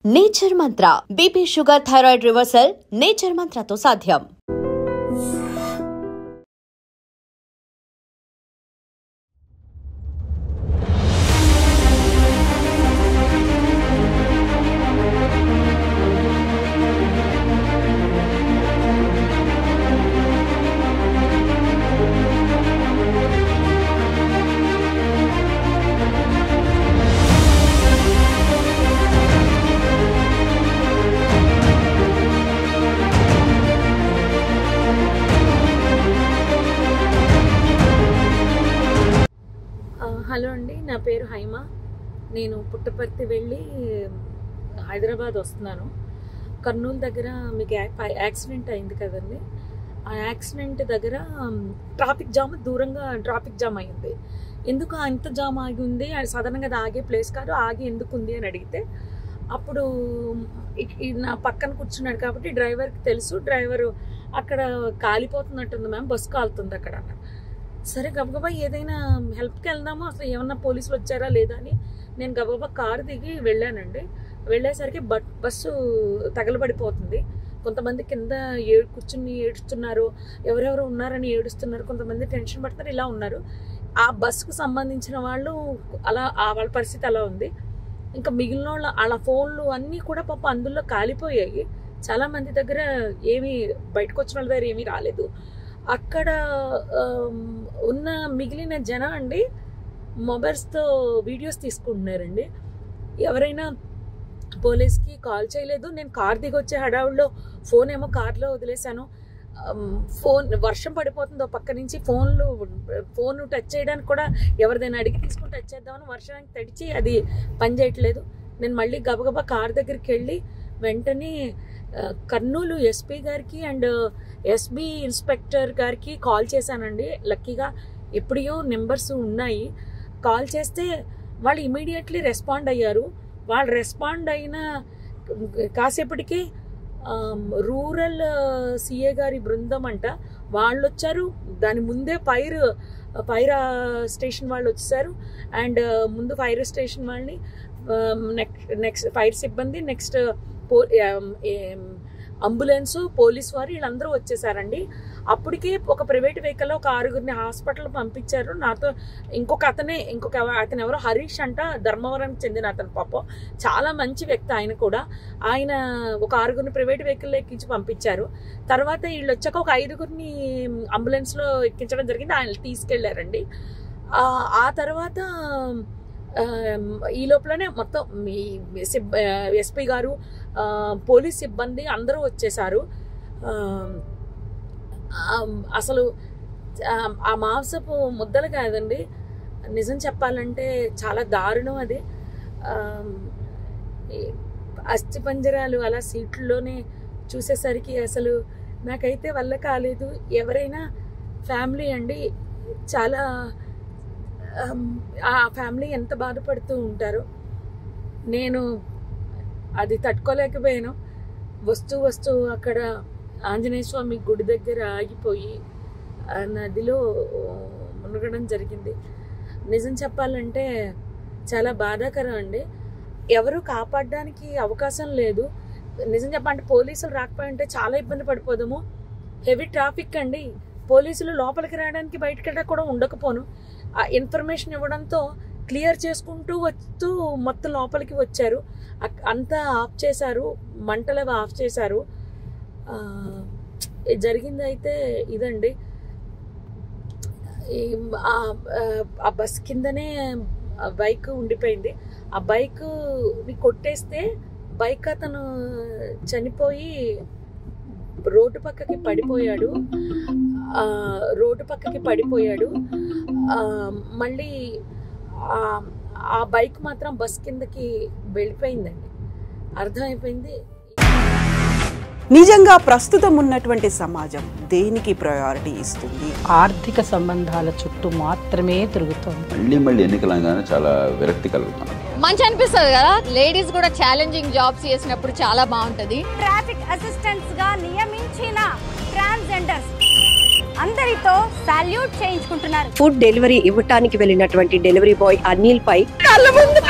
Nature Mantra BP sugar thyroid reversal Nature మంత్రతో సాధ్యం. Hello అండి, నా పేరు హైమ. నేను పుట్టపర్తి వెళ్ళి హైదరాబాద్ వస్తున్నాను. కర్నూలు దగ్గర మీకు యాక్సిడెంట్ అయింది కదండి. ఆ యాక్సిడెంట్ దగ్గర ట్రాఫిక్ జామ్, దూరంగా ట్రాఫిక్ జామ్ అయింది. ఎందుకు అంత జామ్ ఆగి ఉంది? సాధారణంగా అది ఆగే ప్లేస్ కాదు, ఆగి ఎందుకు ఉంది అని అడిగితే అప్పుడు నా పక్కన కూర్చున్నాడు కాబట్టి డ్రైవర్కి తెలుసు. డ్రైవరు అక్కడ కాలిపోతున్నట్టుంది మ్యామ్, బస్సు కాలుతుంది అక్కడ అన్నారు. సరే గబగబా ఏదైనా హెల్ప్కి వెళ్దామో, అసలు ఏమన్నా పోలీసులు వచ్చారా లేదా అని నేను గబగబా కారు దిగి వెళ్ళానండి. వెళ్ళేసరికి బస్సు తగలబడిపోతుంది. కొంతమంది కింద కూర్చుని ఏడుస్తున్నారు, ఎవరెవరు ఉన్నారని ఏడుస్తున్నారు, కొంతమంది టెన్షన్ పడుతున్నారు, ఇలా ఉన్నారు. ఆ బస్సుకు సంబంధించిన వాళ్ళు అలా వాళ్ళ పరిస్థితి అలా ఉంది. ఇంకా మిగిలిన వాళ్ళ ఫోన్లు అన్నీ కూడా పాప అందులో కాలిపోయాయి. చాలామంది దగ్గర ఏమీ బయటకు వచ్చిన వాళ్ళ దగ్గర ఏమీ రాలేదు. అక్కడ ఉన్న మిగిలిన జనం అండి మొబైల్స్తో వీడియోస్ తీసుకుంటున్నారండి. ఎవరైనా పోలీస్కి కాల్ చేయలేదు. నేను కార్ దిగి వచ్చే హడావుల్లో ఫోన్ ఏమో కార్లో వదిలేశాను. వర్షం పడిపోతుందో పక్క నుంచి ఫోన్ టచ్ చేయడానికి కూడా ఎవరిదైనా అడిగి తీసుకుని టచ్ చేద్దామని వర్షానికి తడిచి అది పని చేయట్లేదు. నేను మళ్ళీ గబగబా కార్ దగ్గరికి వెళ్ళి వెంటనే కర్నూలు ఎస్పీ గారికి అండ్ ఎస్బీ ఇన్స్పెక్టర్ గారికి కాల్ చేశానండి. లక్కీగా ఎప్పుడో నెంబర్స్ ఉన్నాయి. కాల్ చేస్తే వాళ్ళు ఇమీడియట్లీ రెస్పాండ్ అయ్యారు. వాళ్ళు రెస్పాండ్ అయిన కాసేపటికి రూరల్ సిఏ గారి బృందం అంట వాళ్ళు వచ్చారు. దాని ముందే ఫైర్ స్టేషన్ వాళ్ళు వచ్చేసారు. అండ్ ముందు ఫైర్ స్టేషన్ వాళ్ళని, నెక్స్ట్ ఫైర్ సిబ్బంది, నెక్స్ట్ అంబులెన్సు, పోలీసు వారు వీళ్ళందరూ వచ్చేసారండి. అప్పటికే ఒక ప్రైవేట్ వెహికల్లో ఒక 6గురిని హాస్పిటల్ పంపించారు. నాతో ఇంకొక అతను ఎవరో హరీష్ అంట, ధర్మవరానికి చెందిన అతను. పాపం చాలా మంచి వ్యక్తి ఆయన కూడా. ఆయన ఒక 6గురిని ప్రైవేట్ వెహికల్లో ఎక్కించి పంపించారు. తర్వాత వీళ్ళు వచ్చాక ఒక 5గురిని అంబులెన్స్లో ఎక్కించడం జరిగింది. ఆయన తీసుకెళ్లారండి. ఆ తర్వాత ఈ లోపలనే మొత్తం ఎస్పీ గారు, పోలీస్ సిబ్బంది అందరూ వచ్చేసారు. అసలు ఆ మాంసపు ముద్దలు కాదండి, నిజం చెప్పాలంటే చాలా దారుణం అది. అస్థిపంజరాలు అలా సీట్లలోనే చూసేసరికి అసలు నాకైతే వల్ల కాలేదు. ఎవరైనా ఫ్యామిలీ అండి, చాలా ఆ ఫ్యామిలీ ఎంత బాధపడుతూ ఉంటారో. నేను అది తట్టుకోలేకపోయాను. వస్తూ అక్కడ ఆంజనేయ స్వామి గుడి దగ్గర ఆగిపోయి నదిలో మునగడం జరిగింది. నిజం చెప్పాలంటే చాలా బాధాకరం అండి. ఎవరు కాపాడడానికి అవకాశం లేదు. నిజం చెప్పాలంటే పోలీసులు రాకపోయింటే చాలా ఇబ్బంది పడిపోదాము. హెవీ ట్రాఫిక్ అండి. పోలీసులు లోపలికి రావడానికి బయటకి కూడా ఉండకపోను. ఆ ఇన్ఫర్మేషన్ ఇవ్వడంతో క్లియర్ చేసుకుంటూ వస్తూ మొత్తం లోపలికి వచ్చారు. అంతా ఆఫ్ చేశారు, మంటలు ఆఫ్ చేశారు. జరిగింది అయితే ఇదండి. ఆ బస్ కిందనే బైక్ ఉండిపోయింది. ఆ బైక్ని కొట్టేస్తే బైక్ అతను చనిపోయి రోడ్డు పక్కకి పడిపోయాడు. మళ్ళీ ఆ బైక్ మాత్రం బస్ కిందకి వెళ్ళిపోయిందండి. అర్థమైపోయింది. నిజంగా ప్రస్తుతం ఉన్నటువంటి సమాజం దేనికి ప్రయారిటీ ఇస్తుంది? ఆర్థిక సంబంధాల చుట్టూ మాత్రమే తిరుగుతుంది. మళ్ళీ ఎన్నికలంగానే చాలా విరక్తి కలుగుతాను. మంచి అనిపిస్తుంది కదా, లేడీస్ కూడా ఛాలెంజింగ్ జాబ్స్ చేసినప్పుడు చాలా బాగుంటది. ట్రాఫిక్ అసిస్టెంట్స్ గా నియమించిన ట్రాన్స్జెండర్స్ అందరితో సాల్యూట్ చేయించుకుంటున్నారు. ఫుడ్ డెలివరీ ఇవ్వటానికి వెళ్ళినటువంటి డెలివరీ బాయ్ అనిల్ పై కళ్ళ ముందు